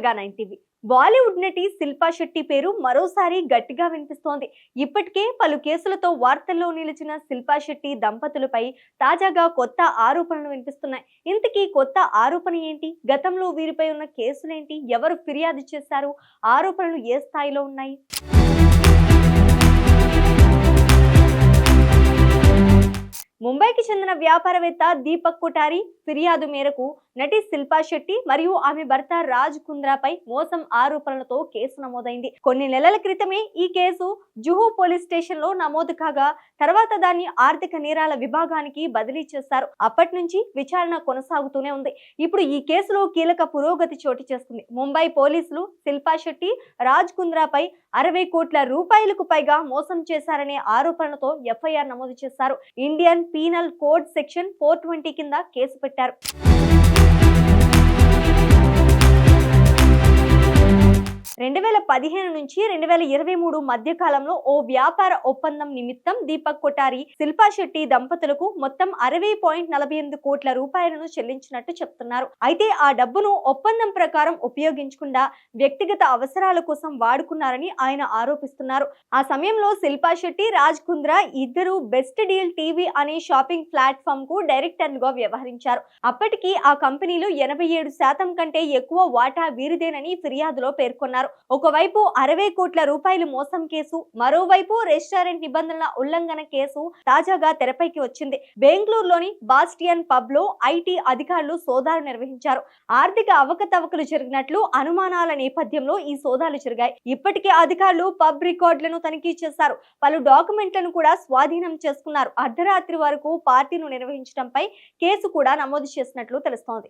మెగా9 TV. Bollywood నటి శిల్పా శెట్టి పేరు మరోసారి గట్టిగా వినిపిస్తోంది. ఇప్పటికే పలు కేసులతో వార్తల్లో నిలిచిన శిల్పా శెట్టి దంపతులపై తాజాగా కొత్త ఆరోపణలు వినిపిస్తున్నాయి. ఇంతకీ కొత్త ఆరోపణ ఏంటి? గతంలో వీరిపై ఉన్న కేసులేంటి? ఎవరు ఫిర్యాదు చేశారు? ఆరోపణలు ఏ స్థాయిలో ఉన్నాయి? ముంబైకి చెందిన వ్యాపారవేత్త దీపక్ కొఠారి ఫిర్యాదు మేరకు నటి శిల్పా శెట్టి మరియు ఆమె భర్త రాజ్ కుంద్రాపై మోసం ఆరోపణలతో కేసు నమోదైంది. కొన్ని నెలల క్రితమే ఈ కేసు జుహూ పోలీస్ స్టేషన్ లో నమోదు కాగా తర్వాత దాన్ని ఆర్థిక నేరాల విభాగానికి బదిలీ చేశారు. అప్పటి నుంచి విచారణ కొనసాగుతూనే ఉంది. ఇప్పుడు ఈ కేసులో కీలక పురోగతి చోటు చేసుకుంది. ముంబై పోలీసులు శిల్పా శెట్టి, రాజ్ కుంద్రాపై 60 కోట్ల రూపాయలకు పైగా మోసం చేశారనే ఆరోపణలతో ఎఫ్ఐఆర్ నమోదు చేశారు. ఇండియన్ పీనల్ కోడ్ సెక్షన్ 420 కింద కేసు పెట్టారు. రెండు 2015 నుంచి 2023 మధ్య కాలంలో ఓ వ్యాపార ఒప్పందం నిమిత్తం దీపక్ కొఠారి, శిల్పా శెట్టి దంపతులకు మొత్తం 60.48 కోట్ల రూపాయలను చెల్లించినట్టు చెప్తున్నారు. అయితే ఆ డబ్బును ఒప్పందం ప్రకారం ఉపయోగించకుండా వ్యక్తిగత అవసరాల కోసం వాడుకున్నారని ఆయన ఆరోపిస్తున్నారు. ఆ సమయంలో శిల్పా శెట్టి, రాజ్ కుంద్రా ఇద్దరు బెస్ట్ డీల్ టీవీ అనే షాపింగ్ ప్లాట్ఫామ్ కు డైరెక్టర్లుగా వ్యవహరించారు. అప్పటికి ఆ కంపెనీలో 87% కంటే ఎక్కువ వాటా వీరిదేనని ఫిర్యాదులో పేర్కొన్నారు. ఒకవైపు 60 కోట్ల రూపాయలు మోసం కేసు, మరోవైపు రెస్టారెంట్ నిబంధనల ఉల్లంఘన కేసు తాజాగా తెరపైకి వచ్చింది. బెంగళూరులోని బాస్టియన్ పబ్ లో ఐటీ అధికారులు సోదాలు నిర్వహించారు. ఆర్థిక అవకతవకలు జరిగినట్లు అనుమానాల నేపథ్యంలో ఈ సోదాలు జరిగాయి. ఇప్పటికే అధికారులు పబ్ రికార్డులను తనిఖీ చేశారు. పలు డాక్యుమెంట్లను కూడా స్వాధీనం చేసుకున్నారు. అర్ధరాత్రి వరకు పార్టీను నిర్వహించడంపై కేసు కూడా నమోదు చేసినట్లు తెలుస్తోంది.